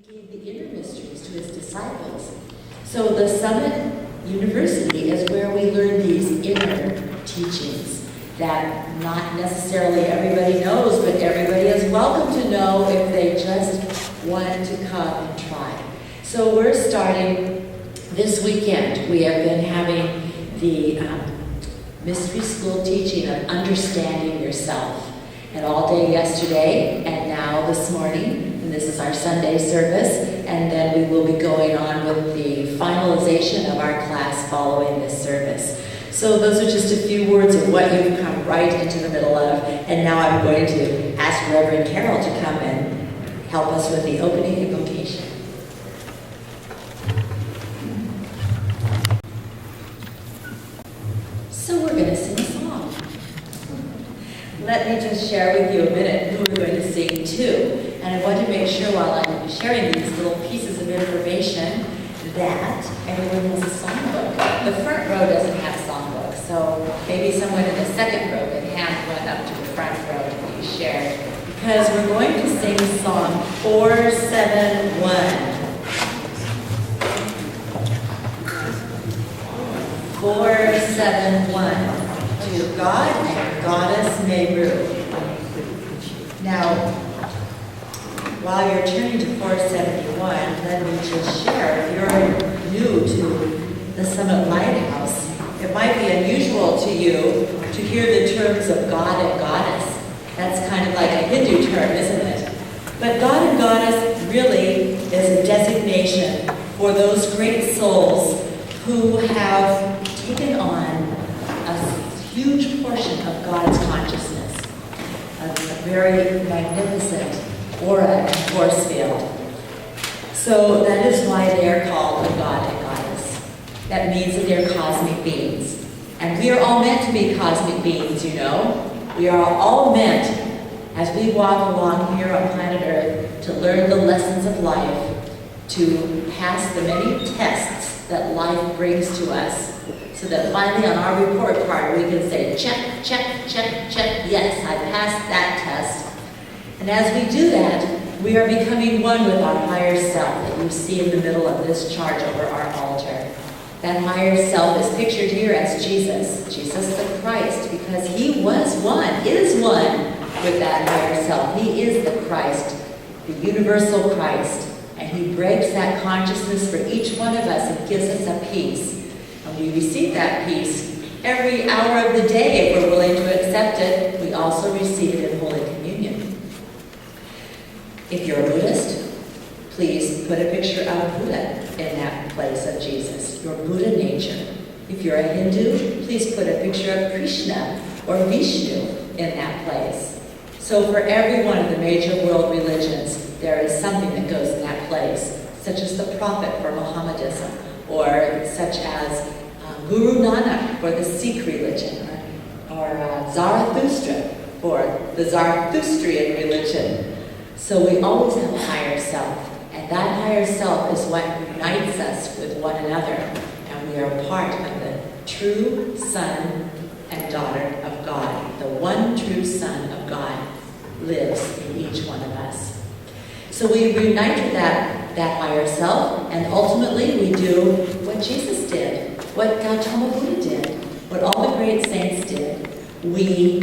gave the inner mysteries to his disciples. So the Summit University is where we learn these inner teachings that not necessarily everybody knows, but everybody is welcome to know if they just want to come and try. So we're starting this weekend. We have been having the mystery school teaching of understanding yourself. And all day yesterday and now this morning, and this is our Sunday service, and then we will be going on with the finalization of our class following this service. So those are just a few words of what you've come right into the middle of, and now I'm going to ask Reverend Carol to come and help us with the opening invocation. So we're going to sing a song. Let me just share with you a minute who we're going to sing to. And I want to make sure while I'm sharing these little pieces of information that everyone has a songbook. The front row doesn't have a songbook, so maybe someone in the second row can hand one up to the front row to be shared. Because we're going to sing song 471. 471. To God and Goddess may rule. Now, while you're turning to 471, let me just share, if you're new to the Summit Lighthouse, it might be unusual to you to hear the terms of God and Goddess. That's kind of like a Hindu term, isn't it? But God and Goddess really is a designation for those great souls who have taken on a huge portion of God's consciousness, a very magnificent aura and force field. So that is why they are called a God and Goddess. That means that they're cosmic beings. And we are all meant to be cosmic beings, you know. We are all meant, as we walk along here on planet Earth, to learn the lessons of life, to pass the many tests that life brings to us, so that finally on our report card we can say, check, check, check, check, yes, I passed that test. And as we do that, we are becoming one with our higher self that you see in the middle of this chart over our altar. That higher self is pictured here as Jesus, Jesus the Christ, because he was one, is one with that higher self. He is the Christ, the universal Christ, and he breaks that consciousness for each one of us and gives us a peace. And we receive that peace every hour of the day if we're willing to accept it. We also receive it in Holy Communion. If you're a Buddhist, please put a picture of Buddha in that place of Jesus, your Buddha nature. If you're a Hindu, please put a picture of Krishna or Vishnu in that place. So for every one of the major world religions, there is something that goes in that place, such as the prophet for Mohammedanism, or such as Guru Nanak for the Sikh religion, or Zarathustra for the Zarathustrian religion. So we always have a higher self, and that higher self is what unites us with one another, and we are part of the true Son and daughter of God. The one true Son of God lives in each one of us. So we reunite with that higher self, and ultimately we do what Jesus did, what Gautama Buddha did, what all the great saints did. We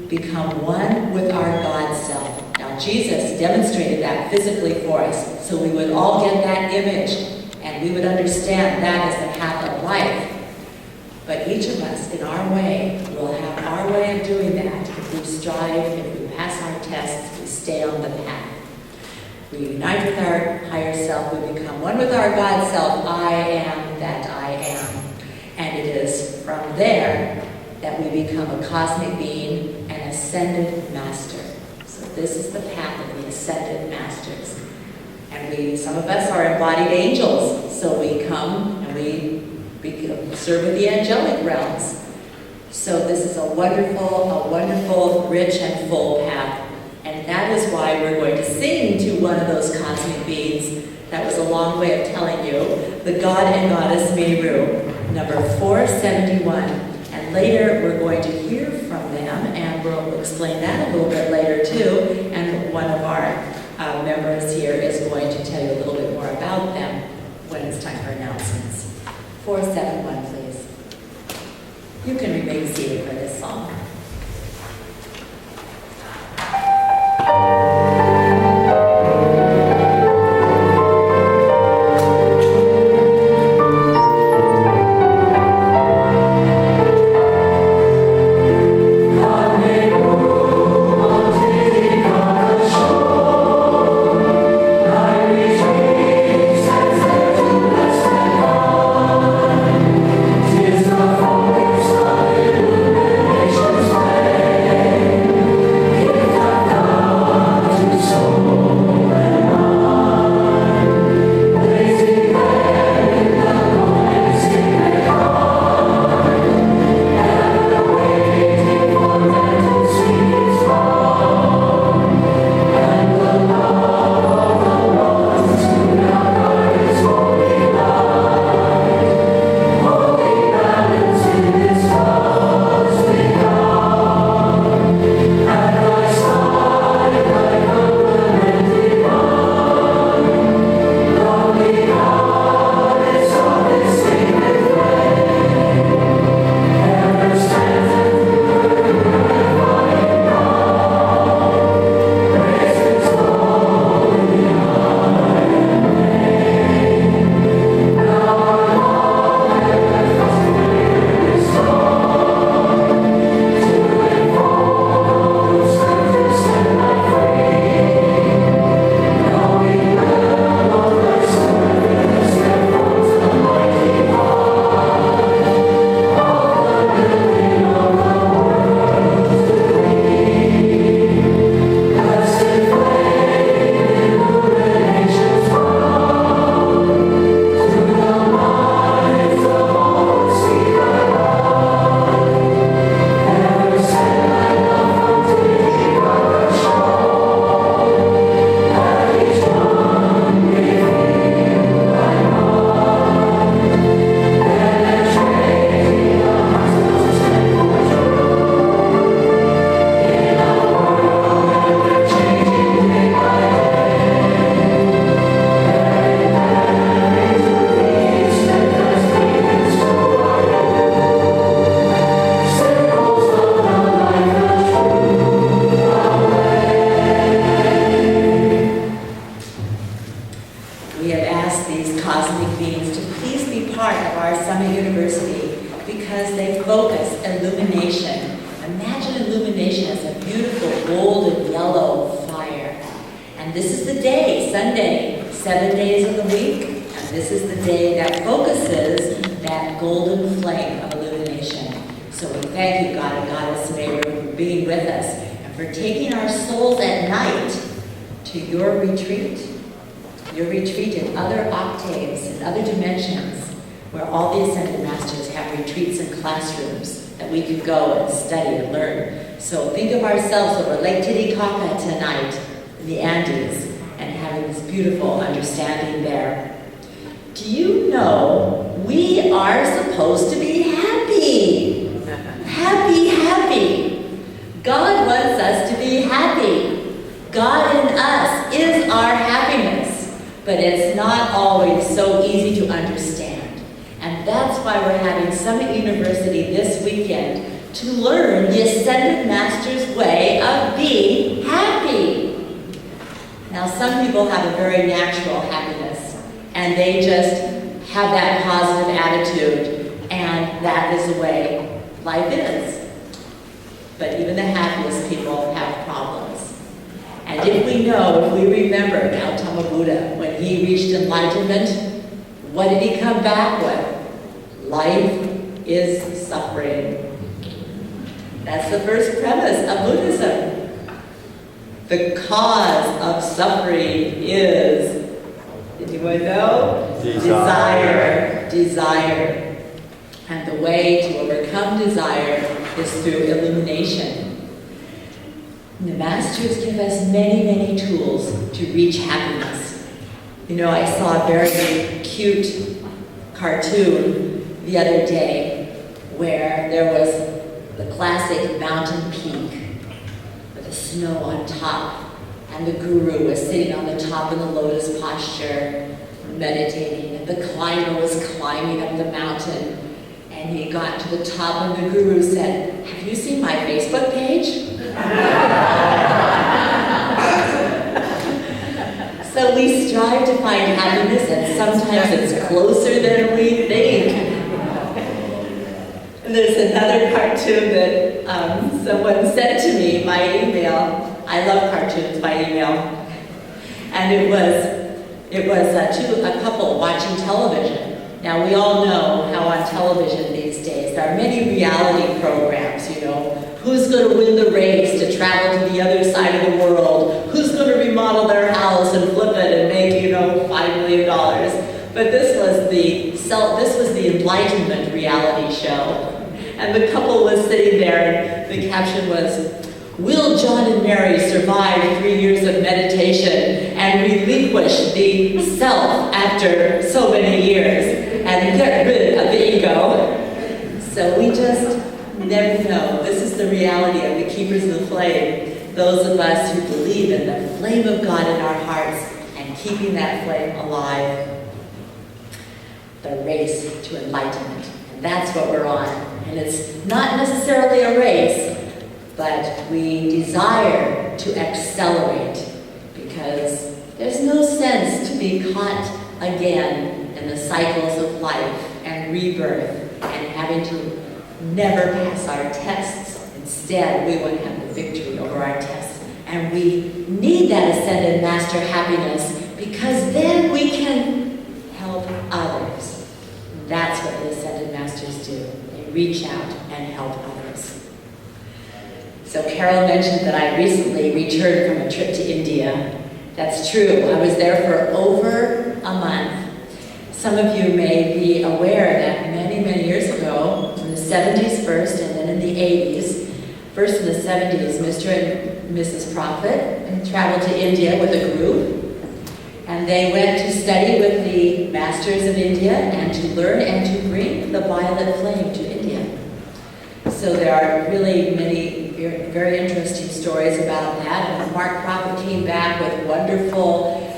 become one with our God self. Now Jesus demonstrated that physically for us, so we would all get that image, and we would understand that as the path of life. But each of us, in our way, will have our way of doing that. If we strive, if we pass our tests, we stay on the path. We unite with our higher self, we become one with our God self. I am that I am. And it is from there that we become a cosmic being, an ascended master. So this is the path of the ascended masters. And some of us are embodied angels, so we come and we serve in the angelic realms. So this is a wonderful, rich and full path. And that is why we're going to sing to one of those cosmic beings. That was a long way of telling you. The God and Goddess Meru, number 471. And later we're going to hear from them, and we'll explain that a little bit later too. And one of our members here is going to tell you a little bit more about them when it's time for announcements. 471, please. You can remain seated for this song. Desire. And the way to overcome desire is through illumination. And the masters give us many, many tools to reach happiness. You know, I saw a very cute cartoon the other day where there was the classic mountain peak with the snow on top And the guru was sitting on the top in the lotus posture, meditating, and the climber was climbing up the mountain. And he got to the top, and the guru said, "Have you seen my Facebook page?" So we strive to find happiness, and sometimes it's closer than we think. And there's another cartoon that someone sent to me by email. I love cartoons by email. And it was a couple watching television. Now we all know how on television these days there are many reality programs, who's going to win the race to travel to the other side of the world, who's going to remodel their house and flip it and make, $5 million. But this was the Enlightenment reality show. And the couple was sitting there, and the caption was, "Will John and Mary survive 3 years of meditation and relinquish the self after so many years and get rid of the ego?" So we just never know. This is the reality of the keepers of the flame. Those of us who believe in the flame of God in our hearts and keeping that flame alive. The race to enlightenment. And that's what we're on. And it's not necessarily a race, but we desire to accelerate, because there's no sense to be caught again in the cycles of life and rebirth and having to never pass our tests. Instead, we want to have the victory over our tests. And we need that ascended master happiness, because then we can help others. That's what the ascended masters do. They reach out and help others. So Carol mentioned that I recently returned from a trip to India. That's true. I was there for over a month. Some of you may be aware that many, many years ago, in the 70s first and then in the 80s, first in the 70s, Mr. and Mrs. Prophet traveled to India with a group. And they went to study with the masters of India and to learn and to bring the violet flame to India. So there are really many very interesting stories about that. And Mark Prophet came back with wonderful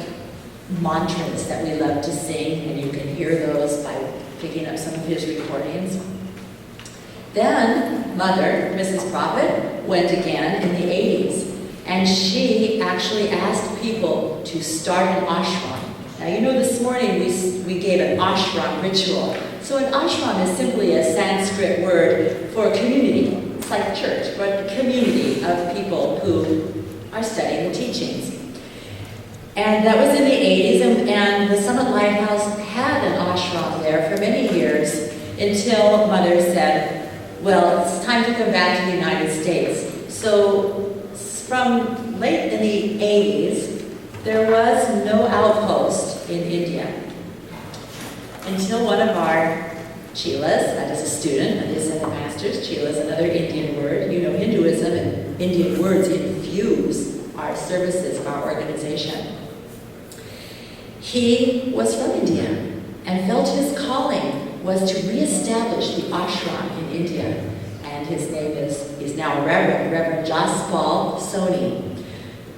mantras that we love to sing, and you can hear those by picking up some of his recordings. Then Mother, Mrs. Prophet, went again in the 80s. And she actually asked people to start an ashram. Now, this morning we gave an ashram ritual. So an ashram is simply a Sanskrit word for community. It's like church, but a community of people who are studying the teachings. And that was in the 80s, and the Summit Lighthouse had an ashram there for many years, until Mother said, well, it's time to come back to the United States. So from late in the 80s, there was no outpost in India until one of our chelas, that is a student of the Ascended Masters. Chela is another Indian word. Hinduism and Indian words infuse our services of our organization. He was from India and felt his calling was to reestablish the ashram in India. And his name is now Reverend Jaspal Soni.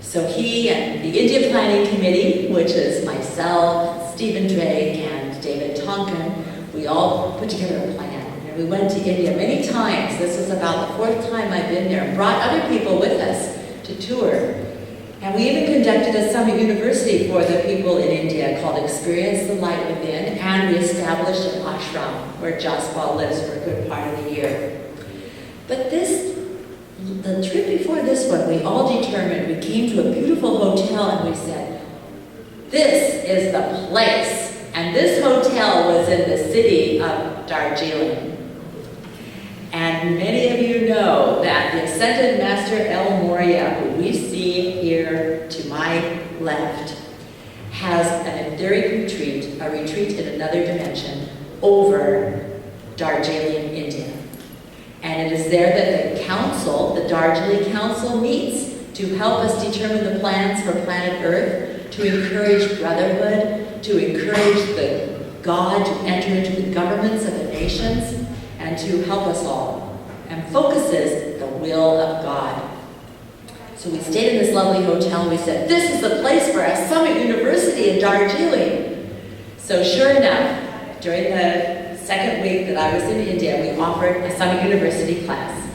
So he and the India Planning Committee, which is myself, Stephen Drake, and David Tonkin, we all put together a plan. And we went to India many times. This is about the 4th time I've been there, and brought other people with us to tour. And we even conducted a summer university for the people in India called Experience the Light Within, and we established an ashram where Jaspal lives for a good part of the year. But the trip before this one, we all determined, we came to a beautiful hotel and we said, this is the place. And this hotel was in the city of Darjeeling. And many of you know that the Ascended Master El Morya, who we see here to my left, has an etheric retreat, a retreat in another dimension, over Darjeeling, India. And it is there that the council, the Darjeeling Council, meets to help us determine the plans for planet Earth, to encourage brotherhood, to encourage the God to enter into the governments of the nations, and to help us all, and focuses the will of God. So we stayed in this lovely hotel and we said, this is the place for a Summit University in Darjeeling. So sure enough, during the second week that I was in India, we offered a Summit University class.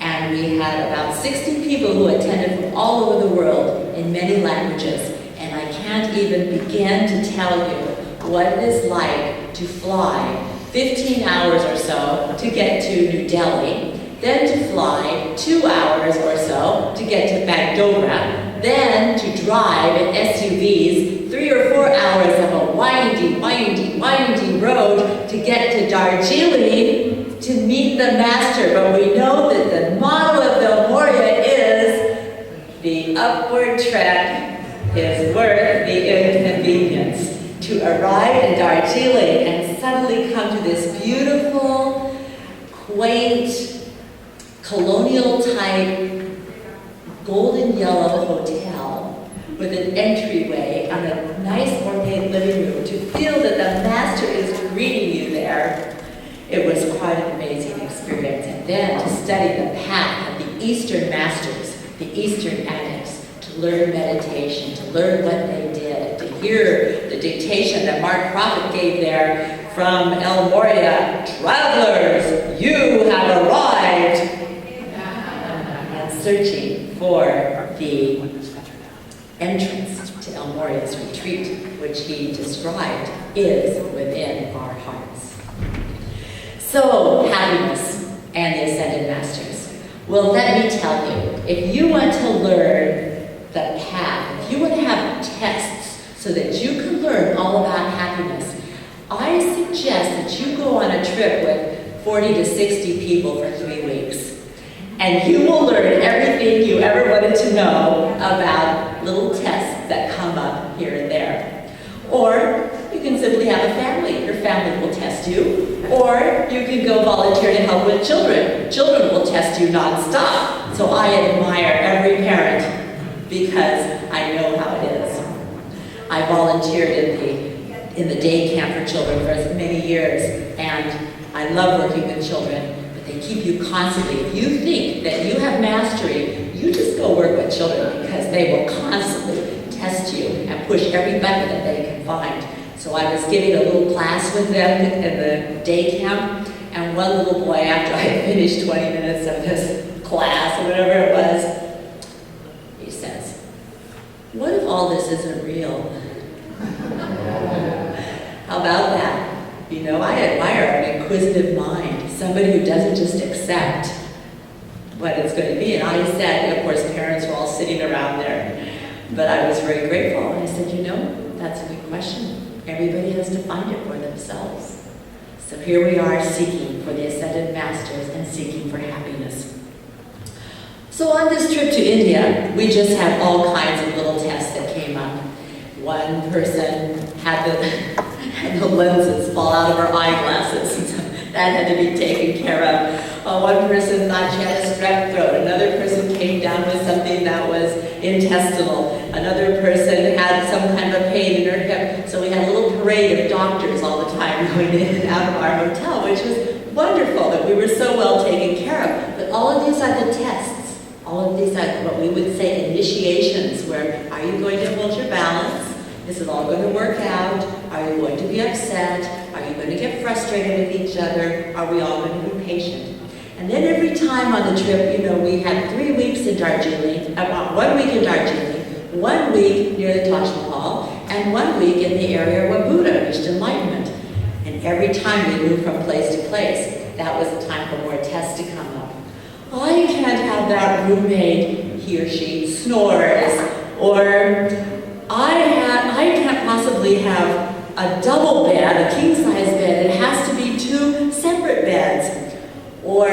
And we had about 60 people who attended from all over the world in many languages. And I can't even begin to tell you what it is like to fly 15 hours or so to get to New Delhi, then to fly 2 hours or so to get to Bandora, then to drive in SUVs 3 or 4 hours of a windy road to get to Darjeeling to meet the master. But we know that the motto of the Moria is, the upward trek is worth the inconvenience. To arrive in Darjeeling and suddenly come to this beautiful, quaint, colonial-type, golden yellow hotel with an entryway and a nice ornate living room, to feel that the master is greeting you there, it was quite an amazing experience. And then to study the path of the Eastern masters, the Eastern adepts, to learn meditation, to learn what they did, to hear the dictation that Mark Prophet gave there from El Moria, travelers, you have arrived, and searching for the entrance to El Moria's retreat, which he described is within our hearts. So, happiness and the Ascended Masters. Well, let me tell you, if you want to learn the path, if you want to have tests so that you can learn all about happiness, I suggest that you go on a trip with 40 to 60 people for 3 weeks. And you will learn everything you ever wanted to know about little tests that come up here and there. Or you can simply have a family. Your family will test you. Or you can go volunteer to help with children. Children will test you nonstop. So I admire every parent because I know how it is. I volunteered in the day camp for children for many years, and I love working with children. They keep you constantly. If you think that you have mastery, you just go work with children because they will constantly test you and push every button that they can find. So I was giving a little class with them in the day camp, and one little boy, after I had finished 20 minutes of this class or whatever it was, he says, what if all this isn't real? How about that? You know, I admire an inquisitive mind, somebody who doesn't just accept what it's going to be. And I said, of course, parents were all sitting around there, but I was very grateful. And I said, you know, that's a good question. Everybody has to find it for themselves. So here we are seeking for the Ascended Masters and seeking for happiness. So on this trip to India, we just had all kinds of little tests that came up. One person had the lenses fall out of her eyeglasses. That had to be taken care of. One person thought she had a strep throat. Another person came down with something that was intestinal. Another person had some kind of a pain in her hip. So we had a little parade of doctors all the time going in and out of our hotel, which was wonderful that we were so well taken care of. But all of these are the tests. All of these are what we would say initiations, where are you going to hold your balance? Is it all going to work out? Are you going to be upset? Are you going to get frustrated with each other? Are we all going to be patient? And then every time on the trip, you know, we had 3 weeks in Darjeeling, about 1 week in Darjeeling, 1 week near the Taj Mahal, and 1 week in the area where Buddha reached enlightenment. And every time we moved from place to place, that was the time for more tests to come up. I can't have that roommate, he or she snores, or I can't possibly have a double bed, a king-size bed. It has to be 2 separate beds. Or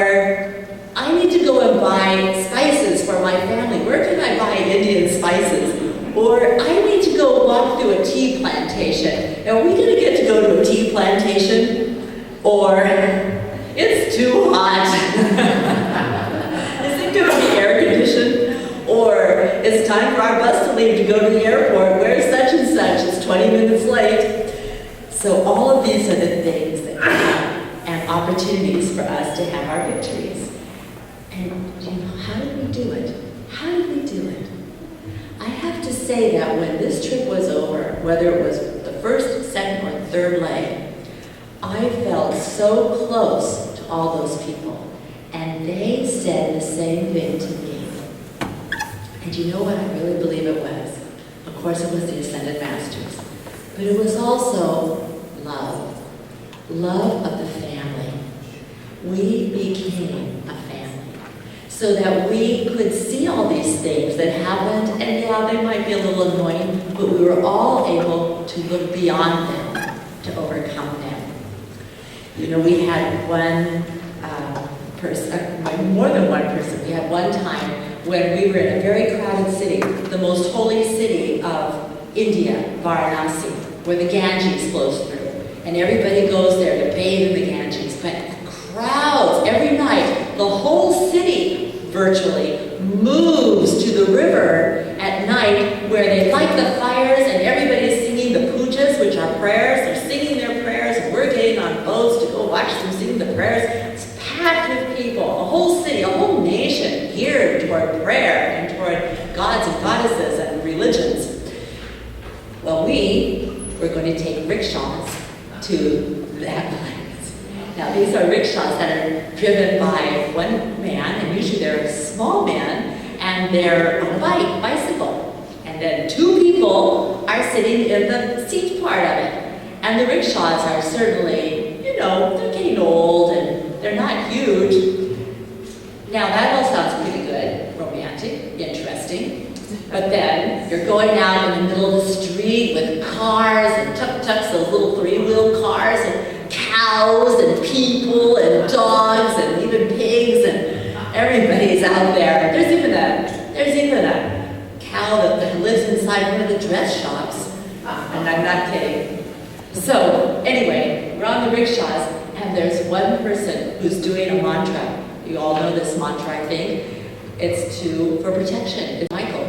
I need to go and buy spices for my family. Where can I buy Indian spices? Or I need to go walk through a tea plantation. Are we going to get to go to a tea plantation? Or it's too hot. Is it going to be air conditioned? Or it's time for our bus to leave to go to the airport. Where's such and such? It's 20 minutes late. So all of these are the things that come and opportunities for us to have our victories. And you know, how did we do it? How did we do it? I have to say that when this trip was over, whether it was the first, second, or third leg, I felt so close to all those people. And they said the same thing to me. And you know what I really believe it was? Of course it was the Ascended Masters. But it was also love. Love of the family. We became a family. So that we could see all these things that happened, and yeah, they might be a little annoying, but we were all able to look beyond them, to overcome them. You know, we had one person, more than one person. We had one time when we were in a very crowded city, the most holy city of India, Varanasi, where the Ganges flows through. And everybody goes there to bathe in the Ganges. But crowds, every night, the whole city virtually moves to the river at night where they light the fires and everybody's singing the pujas, which are prayers. They're singing their prayers and we're getting on boats to go watch them sing the prayers. It's packed with people, a whole city, a whole nation geared toward prayer and toward gods and goddesses and religions. Well, we were going to take rickshaws to that place. Now, these are rickshaws that are driven by one man, and usually they're a small man, and they're on a bicycle. And then two people are sitting in the seat part of it. And the rickshaws are certainly, you know, they're getting old and they're not huge. Now, that all sounds pretty good, romantic, interesting. But then you're going out in the middle of the street with cars and tuk-tuks, those little three-wheel cars, and cows and people and dogs and even pigs, and everybody's out there. There's even a cow that lives inside one of the dress shops. And I'm not kidding. So anyway, we're on the rickshaws, and there's one person who's doing a mantra. You all know this mantra, I think. It's for protection. It's Michael.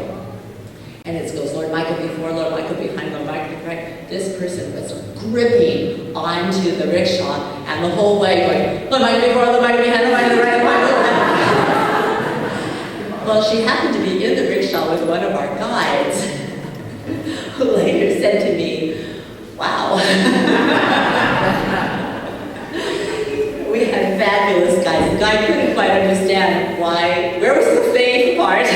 And it goes, Lord Michael before, Lord Michael behind, Lord Michael behind. This person was gripping onto the rickshaw, and the whole way going, Lord Michael before, Lord Michael behind, Lord Michael behind, Lord Michael behind. Well, she happened to be in the rickshaw with one of our guides, who later said to me, wow. We had fabulous guides. The guy couldn't quite understand where was the faith part?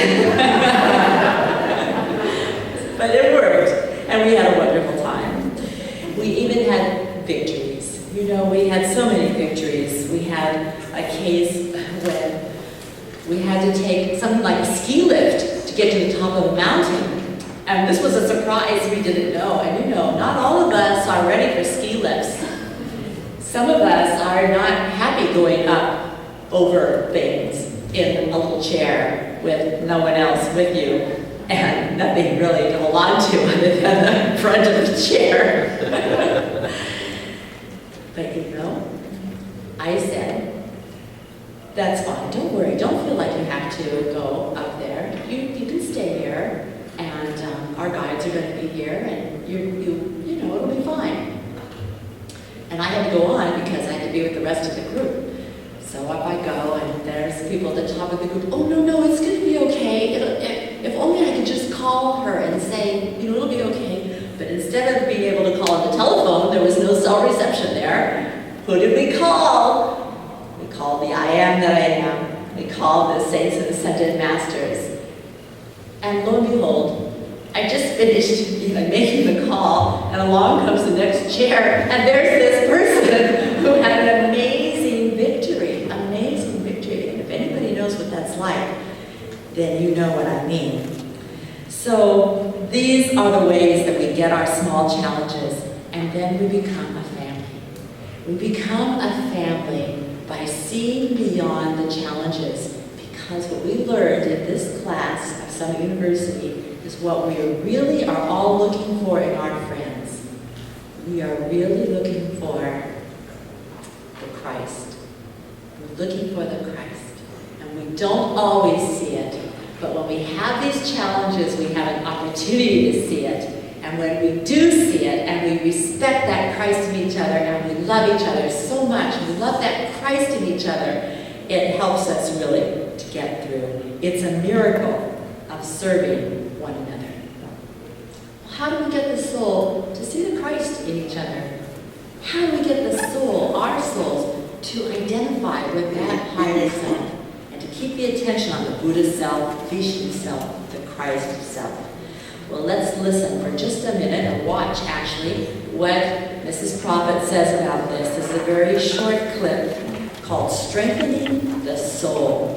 But it worked, and we had a wonderful time. We even had victories. You know, we had so many victories. We had a case when we had to take something like a ski lift to get to the top of the mountain. And this was a surprise we didn't know. And you know, not all of us are ready for ski lifts. Some of us are not happy going up over things in a little chair with no one else with you. And nothing really to hold on to other than the front of the chair. But you know, I said, that's fine, don't worry, don't feel like you have to go up there. You can stay here, and our guides are going to be here, and you know, it'll be fine. And I had to go on because I had to be with the rest of the group. So up I go, and there's people at the top of the group. Oh, no, it's going to be okay. If only I could just call her and say, you know, it'll be okay. But instead of being able to call on the telephone, there was no cell reception there. Who did we call? We called the I Am that I Am. We called the Saints and Ascended Masters. And lo and behold, I just finished making the call, and along comes the next chair, and there's this person who had an amazing victory. And if anybody knows what that's like, then you know what I mean. So these are the ways that we get our small challenges, and then we become a family. We become a family by seeing beyond the challenges, because what we learned in this class of Summit University is what we really are all looking for in our friends. We are really looking for the Christ. We're looking for the Christ. And we don't always see it, but when we have these challenges, we have an opportunity to see it. And when we do see it, and we respect that Christ in each other, and we love each other so much, and we love that Christ in each other, it helps us really to get through. It's a miracle of serving one another. How do we get the soul to see the Christ in each other? How do we get the soul, our souls, to identify with that higher self and to keep the attention on the Buddha self, Vishnu self, the Christ self? Well, let's listen for just a minute and watch, actually, what Mrs. Prophet says about this. This is a very short clip called Strengthening the Soul.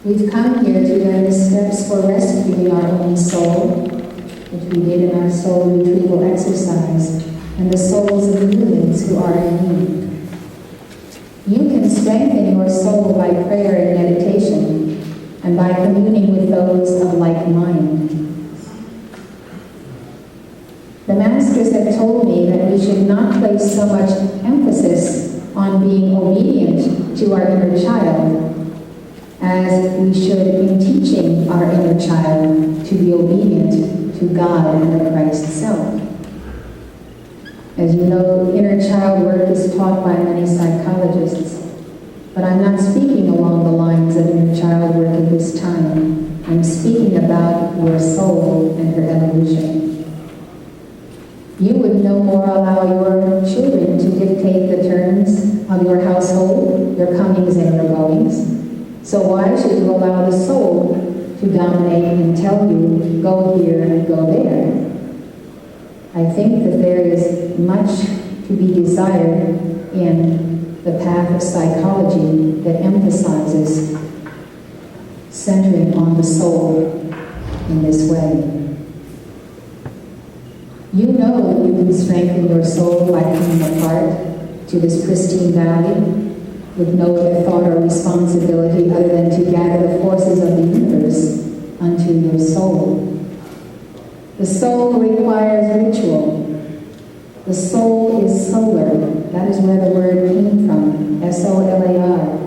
We've come here to learn the steps for rescuing our own soul, which we did in our soul retrieval exercise, and the souls of millions who are in need. You can strengthen your soul by prayer and meditation, and by communing with those of like mind. The masters have told me that we should not place so much emphasis on being obedient to our inner child, as we should in teaching our inner child to be obedient to God and the Christ self. As you know, inner child work is taught by many psychologists, but I'm not speaking along the lines of inner child work at this time. I'm speaking about your soul and her evolution. You would no more allow your children to dictate the terms of your household, your comings and your goings. So why should you allow the soul to dominate and tell you, go here and go there? I think that there is much to be desired in the path of psychology that emphasizes centering on the soul in this way. You know that you can strengthen your soul by coming apart to this pristine valley with no other thought or responsibility other than to gather the forces of the universe unto your soul. The soul requires ritual. The soul is solar. That is where the word came from, S-O-L-A-R.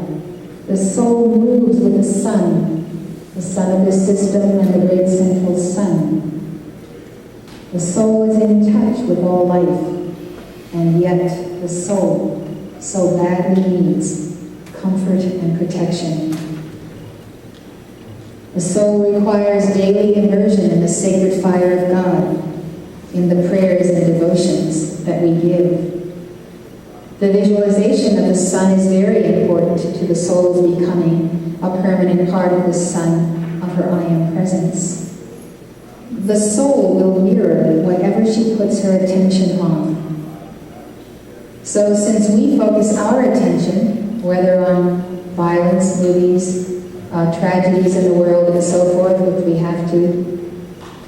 The soul moves with the sun of the system and the great central sun. The soul is in touch with all life, and yet the soul so badly needs comfort and protection. The soul requires daily immersion in the sacred fire of God, in the prayers and devotions that we give. The visualization of the sun is very important to the soul's becoming a permanent part of the sun of her I Am presence. The soul will mirror whatever she puts her attention on. So since we focus our attention, whether on violence, movies, tragedies in the world and so forth, which we have to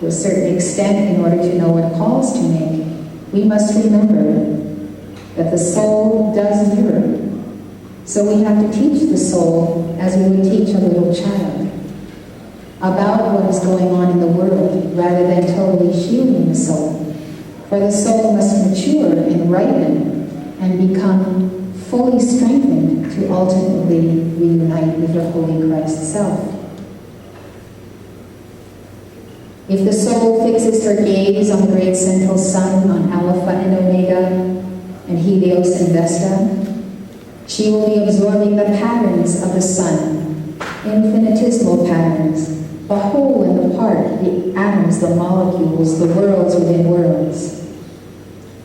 a certain extent in order to know what calls to make, we must remember that the soul does mirror. So we have to teach the soul as we would teach a little child about what is going on in the world rather than totally shielding the soul. For the soul must mature and ripen and become fully strengthened to ultimately reunite with her Holy Christ self. If the soul fixes her gaze on the great central sun, on Alpha and Omega, and Helios and Vesta, she will be absorbing the patterns of the sun, infinitesimal patterns, the whole and the part, the atoms, the molecules, the worlds within worlds.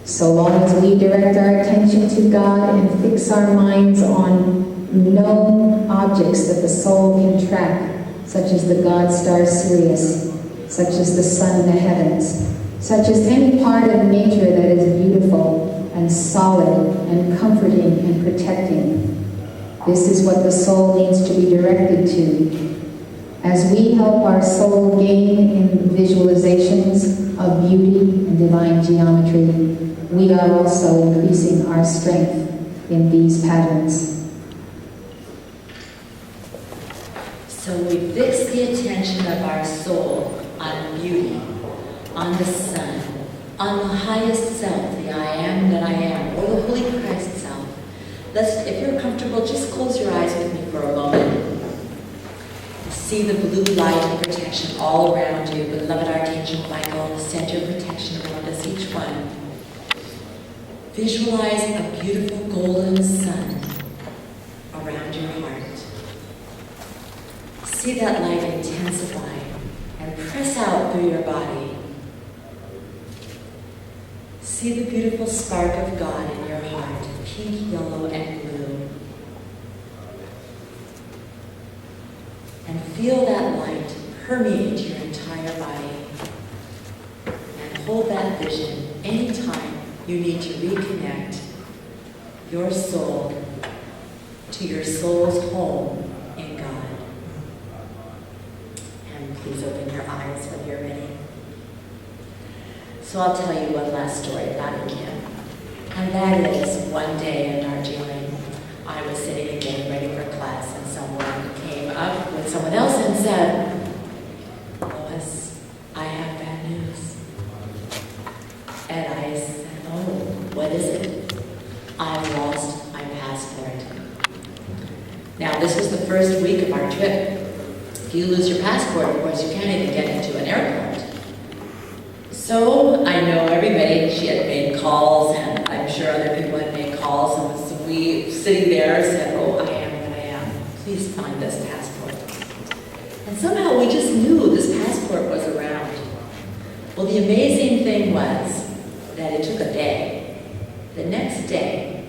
So long as we direct our attention to God and fix our minds on known objects that the soul can track, such as the god star Sirius, such as the sun in the heavens, such as any part of nature that is beautiful and solid and comforting and protecting. This is what the soul needs to be directed to. As we help our soul gain in visualizations of beauty and divine geometry, we are also increasing our strength in these patterns. So we fix the attention of our soul on beauty, on the sun, on the highest self, the I am that I am, or the Holy Christ self. If you're comfortable, just close your eyes with me for a moment. See the blue light of protection all around you. Beloved Archangel Michael, send your protection around us, each one. Visualize a beautiful golden sun around your heart. See that light intensify and press out through your body. See the beautiful spark of God in your heart, pink, yellow, and blue. And feel that light permeate your entire body. And hold that vision anytime you need to reconnect your soul to your soul's home in God. And please open your eyes when you're ready. So I'll tell you one last story about Kim. And that is, one day in Darjeeling, I was sitting again ready for class, and someone came up with someone else and said, Lois, I have bad news. And I said, oh, what is it? I've lost my passport. Now, this was the first week of our trip. If you lose your passport, of course, you can't even get into an airport. So I know everybody, she had made calls, and I'm sure other people had made calls, and so we, sitting there, said, oh, I am. Please find this passport. And somehow we just knew this passport was around. Well, the amazing thing was that it took a day. The next day,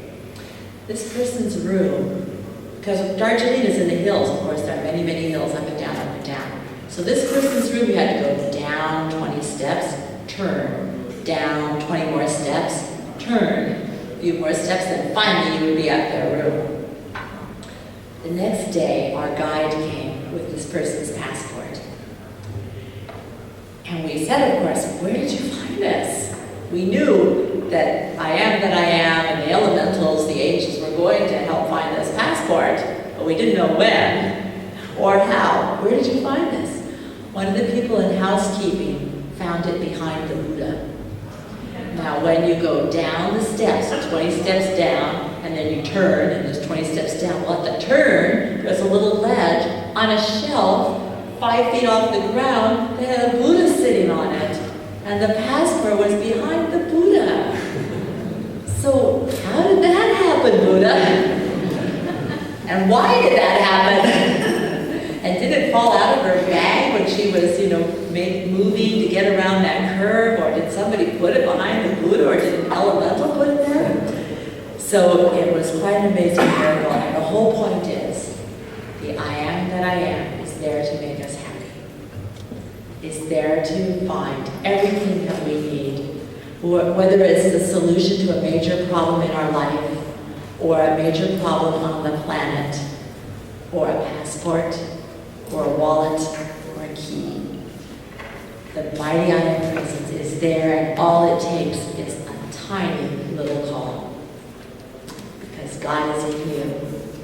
this person's room, because Darjeeling is in the hills, of course, there are many, many hills up and down, up and down. So this person's room, you had to go down 20 steps, turn, down 20 more steps, turn, a few more steps, and finally you would be at their room. The next day, our guide came with this person's passport. And we said, of course, where did you find this? We knew that I am and the elementals, the angels, were going to help find this passport, but we didn't know when or how. Where did you find this? One of the people in housekeeping found it behind the Buddha. Now, when you go down the steps, 20 steps down, and then you turn, and there's 20 steps down, well, at the turn, there's a little ledge on a shelf 5 feet off the ground that had a Buddha sitting on it. And the passport was behind the Buddha. So, how did that happen, Buddha? And why did that happen? And did it fall out of her bag when she was, moving to get around that curve? Or did somebody put it behind the Buddha? Or did an elemental put it there? So it was quite an amazing miracle. And the whole point is, the I am that I am is there to make us happy. Is there to find everything that we need. Whether it's the solution to a major problem in our life, or a major problem on the planet, or a passport, or a wallet, or a key. The mighty I am presence is there, and all it takes is a tiny little call. Because God is in you,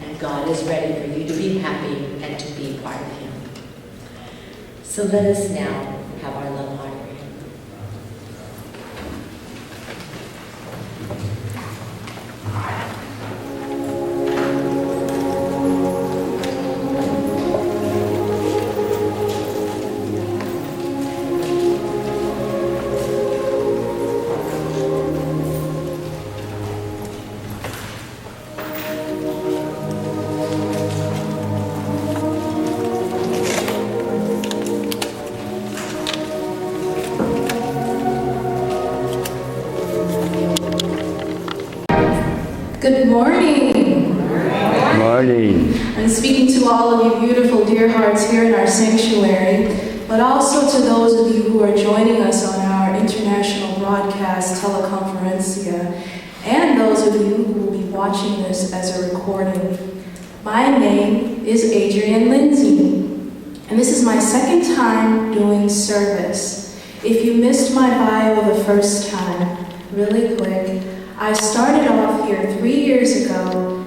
and God is ready for you to be happy and to be part of Him. So let us now have our love offering. Good morning. Good morning. I'm speaking to all of you beautiful dear hearts here in our sanctuary, but also to those of you who are joining us on our international broadcast teleconferencia, and those of you who will be watching this as a recording. My name is Adrienne Lindsay, and this is my second time doing service. If you missed my bio the first time, really quick, I started off here 3 years ago